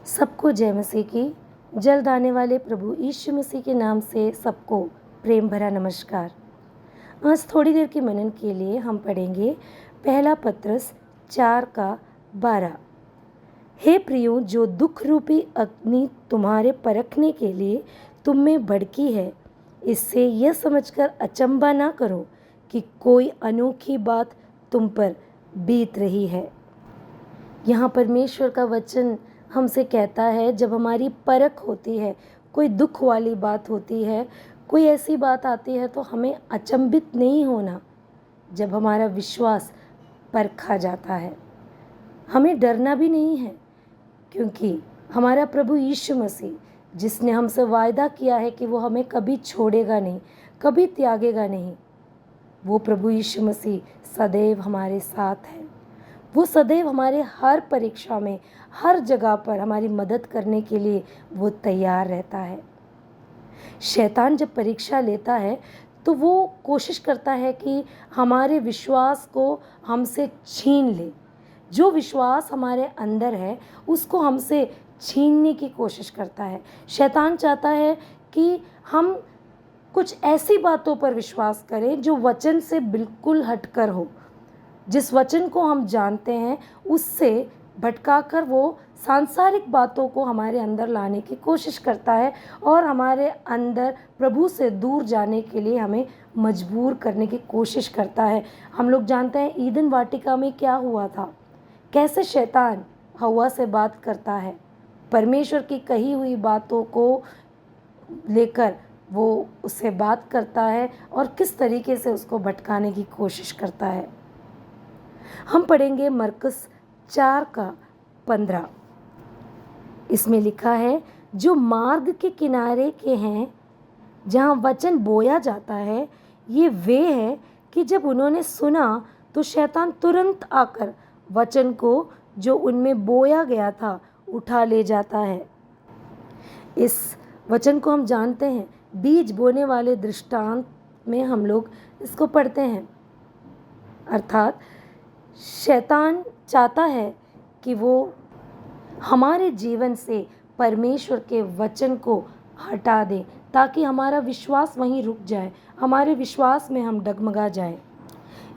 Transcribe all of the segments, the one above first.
सबको जय मसीह की। जल्द आने वाले प्रभु यीशु मसीह के नाम से सबको प्रेम भरा नमस्कार। आज थोड़ी देर के मनन के लिए हम पढ़ेंगे पहला पत्रस 4:12। हे प्रियो, जो दुख रूपी अग्नि तुम्हारे परखने के लिए तुम में भड़की है, इससे यह समझकर अचंभा ना करो कि कोई अनोखी बात तुम पर बीत रही है। यहाँ परमेश्वर का वचन हमसे कहता है, जब हमारी परख होती है, कोई दुख वाली बात होती है, कोई ऐसी बात आती है, तो हमें अचंभित नहीं होना। जब हमारा विश्वास परखा जाता है, हमें डरना भी नहीं है, क्योंकि हमारा प्रभु यीशु मसीह, जिसने हमसे वायदा किया है कि वो हमें कभी छोड़ेगा नहीं, कभी त्यागेगा नहीं, वो प्रभु यीशु मसीह सदैव हमारे साथ है। वो सदैव हमारे हर परीक्षा में, हर जगह पर हमारी मदद करने के लिए वो तैयार रहता है। शैतान जब परीक्षा लेता है तो वो कोशिश करता है कि हमारे विश्वास को हमसे छीन ले। जो विश्वास हमारे अंदर है उसको हमसे छीनने की कोशिश करता है। शैतान चाहता है कि हम कुछ ऐसी बातों पर विश्वास करें जो वचन से बिल्कुल हटकर हो। जिस वचन को हम जानते हैं उससे भटकाकर वो सांसारिक बातों को हमारे अंदर लाने की कोशिश करता है और हमारे अंदर प्रभु से दूर जाने के लिए हमें मजबूर करने की कोशिश करता है। हम लोग जानते हैं ईदन वाटिका में क्या हुआ था, कैसे शैतान हव्वा से बात करता है, परमेश्वर की कही हुई बातों को लेकर वो उससे बात करता है और किस तरीके से उसको भटकाने की कोशिश करता है। हम पढ़ेंगे मरकुस 4:15। इसमें लिखा है, जो मार्ग के किनारे के हैं जहाँ वचन बोया जाता है, ये वे हैं कि जब उन्होंने सुना तो शैतान तुरंत आकर वचन को जो उनमें बोया गया था उठा ले जाता है। इस वचन को हम जानते हैं, बीज बोने वाले दृष्टांत में हम लोग इसको पढ़ते हैं। अर्थात शैतान चाहता है कि वो हमारे जीवन से परमेश्वर के वचन को हटा दे, ताकि हमारा विश्वास वहीं रुक जाए, हमारे विश्वास में हम डगमगा जाए।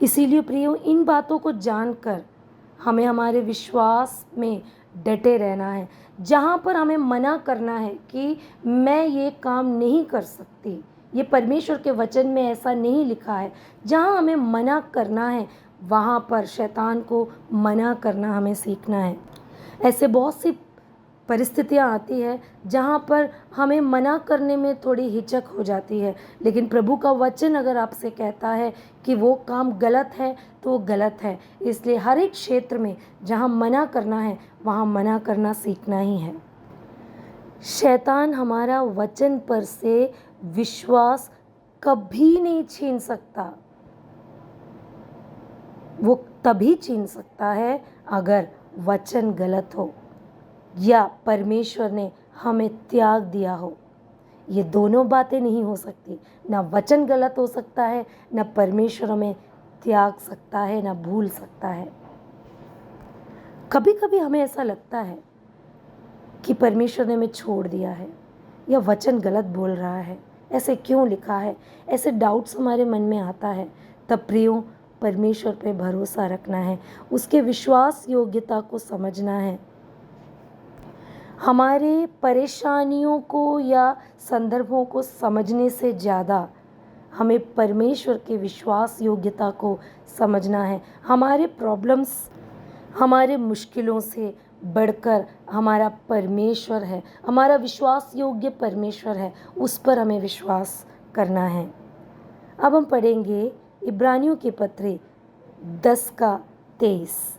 इसीलिए प्रियो, इन बातों को जानकर हमें हमारे विश्वास में डटे रहना है। जहाँ पर हमें मना करना है कि मैं ये काम नहीं कर सकती, ये परमेश्वर के वचन में ऐसा नहीं लिखा है, जहाँ हमें मना करना है वहाँ पर शैतान को मना करना हमें सीखना है। ऐसे बहुत सी परिस्थितियाँ आती है जहाँ पर हमें मना करने में थोड़ी हिचक हो जाती है, लेकिन प्रभु का वचन अगर आपसे कहता है कि वो काम गलत है तो वो गलत है। इसलिए हर एक क्षेत्र में जहाँ मना करना है वहाँ मना करना सीखना ही है। शैतान हमारा वचन पर से विश्वास कभी नहीं छीन सकता। वो तभी छीन सकता है अगर वचन गलत हो या परमेश्वर ने हमें त्याग दिया हो। ये दोनों बातें नहीं हो सकती। ना वचन गलत हो सकता है, ना परमेश्वर हमें त्याग सकता है, ना भूल सकता है। कभी कभी हमें ऐसा लगता है कि परमेश्वर ने हमें छोड़ दिया है या वचन गलत बोल रहा है, ऐसे क्यों लिखा है, ऐसे डाउट्स हमारे मन में आता है। तब प्रियो, परमेश्वर पे भरोसा रखना है, उसके विश्वास योग्यता को समझना है। हमारे परेशानियों को या संदर्भों को समझने से ज़्यादा हमें परमेश्वर के विश्वास योग्यता को समझना है। हमारे प्रॉब्लम्स, हमारे मुश्किलों से बढ़कर हमारा परमेश्वर है, हमारा विश्वास योग्य परमेश्वर है, उस पर हमें विश्वास करना है। अब हम पढ़ेंगे इब्रानियों की पत्री 10:23।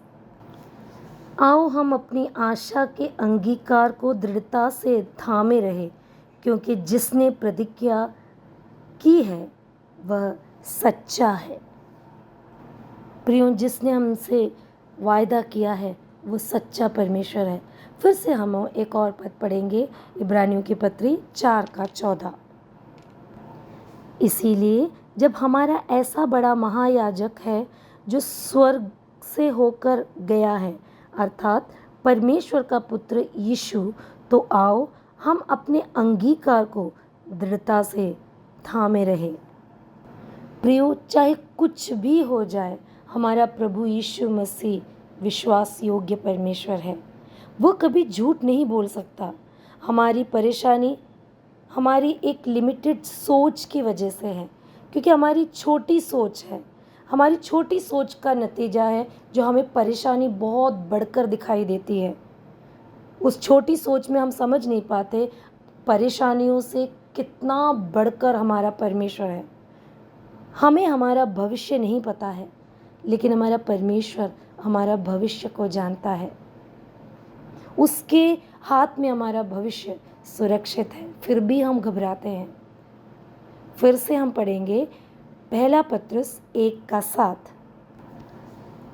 आओ हम अपनी आशा के अंगीकार को दृढ़ता से थामे रहे, क्योंकि जिसने प्रतिज्ञा की है वह सच्चा है। प्रियो, जिसने हमसे वायदा किया है वो सच्चा परमेश्वर है। फिर से हम एक और पद पढ़ेंगे, इब्रानियों की पत्री 4:14। इसीलिए जब हमारा ऐसा बड़ा महायाजक है जो स्वर्ग से होकर गया है, अर्थात परमेश्वर का पुत्र यीशु, तो आओ हम अपने अंगीकार को दृढ़ता से थामे रहे। प्रियो, चाहे कुछ भी हो जाए, हमारा प्रभु यीशु मसीह विश्वास योग्य परमेश्वर है। वो कभी झूठ नहीं बोल सकता। हमारी परेशानी हमारी एक लिमिटेड सोच की वजह से है, क्योंकि हमारी छोटी सोच है। हमारी छोटी सोच का नतीजा है जो हमें परेशानी बहुत बढ़कर दिखाई देती है। उस छोटी सोच में हम समझ नहीं पाते परेशानियों से कितना बढ़कर हमारा परमेश्वर है। हमें हमारा भविष्य नहीं पता है, लेकिन हमारा परमेश्वर हमारा भविष्य को जानता है। उसके हाथ में हमारा भविष्य सुरक्षित है, फिर भी हम घबराते हैं। फिर से हम पढ़ेंगे पहला पत्रुस 1:7।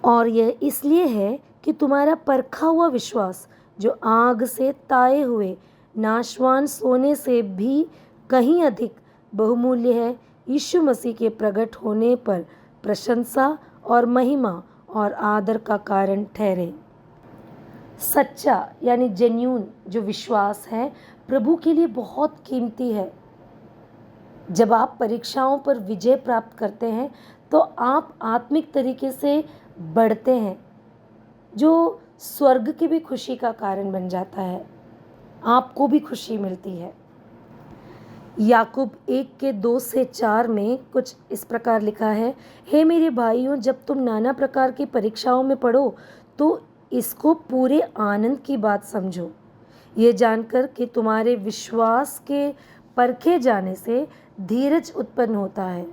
और यह इसलिए है कि तुम्हारा परखा हुआ विश्वास, जो आग से ताए हुए नाशवान सोने से भी कहीं अधिक बहुमूल्य है, यीशु मसीह के प्रकट होने पर प्रशंसा और महिमा और आदर का कारण ठहरे। सच्चा यानी जेन्यून जो विश्वास है प्रभु के लिए बहुत कीमती है। जब आप परीक्षाओं पर विजय प्राप्त करते हैं तो आप आत्मिक तरीके से बढ़ते हैं, जो स्वर्ग की भी खुशी का कारण बन जाता है। आपको भी खुशी मिलती है। याकूब 1:2-4 में कुछ इस प्रकार लिखा है, हे मेरे भाइयों, जब तुम नाना प्रकार की परीक्षाओं में पड़ो तो इसको पूरे आनंद की बात समझो, ये जानकर कि तुम्हारे विश्वास के परखे जाने से धीरज उत्पन्न होता है।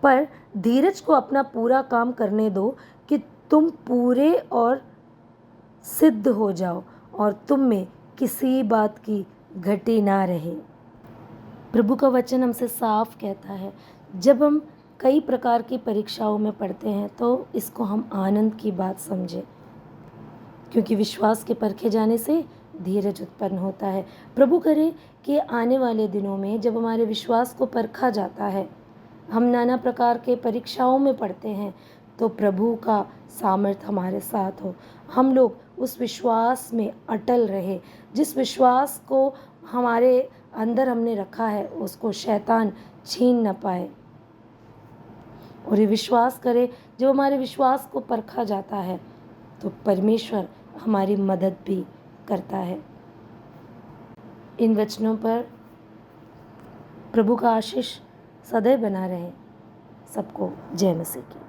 पर धीरज को अपना पूरा काम करने दो कि तुम पूरे और सिद्ध हो जाओ और तुम में किसी बात की घटी ना रहे। प्रभु का वचन हमसे साफ कहता है, जब हम कई प्रकार की परीक्षाओं में पढ़ते हैं तो इसको हम आनंद की बात समझें, क्योंकि विश्वास के परखे जाने से धीरज उत्पन्न होता है। प्रभु करे कि आने वाले दिनों में जब हमारे विश्वास को परखा जाता है, हम नाना प्रकार के परीक्षाओं में पढ़ते हैं, तो प्रभु का सामर्थ्य हमारे साथ हो। हम लोग उस विश्वास में अटल रहे, जिस विश्वास को हमारे अंदर हमने रखा है उसको शैतान छीन न पाए। और ये विश्वास करें, जब हमारे विश्वास को परखा जाता है तो परमेश्वर हमारी मदद भी करता है। इन वचनों पर प्रभु का आशीष सदैव बना रहे। सबको जय मसीह की।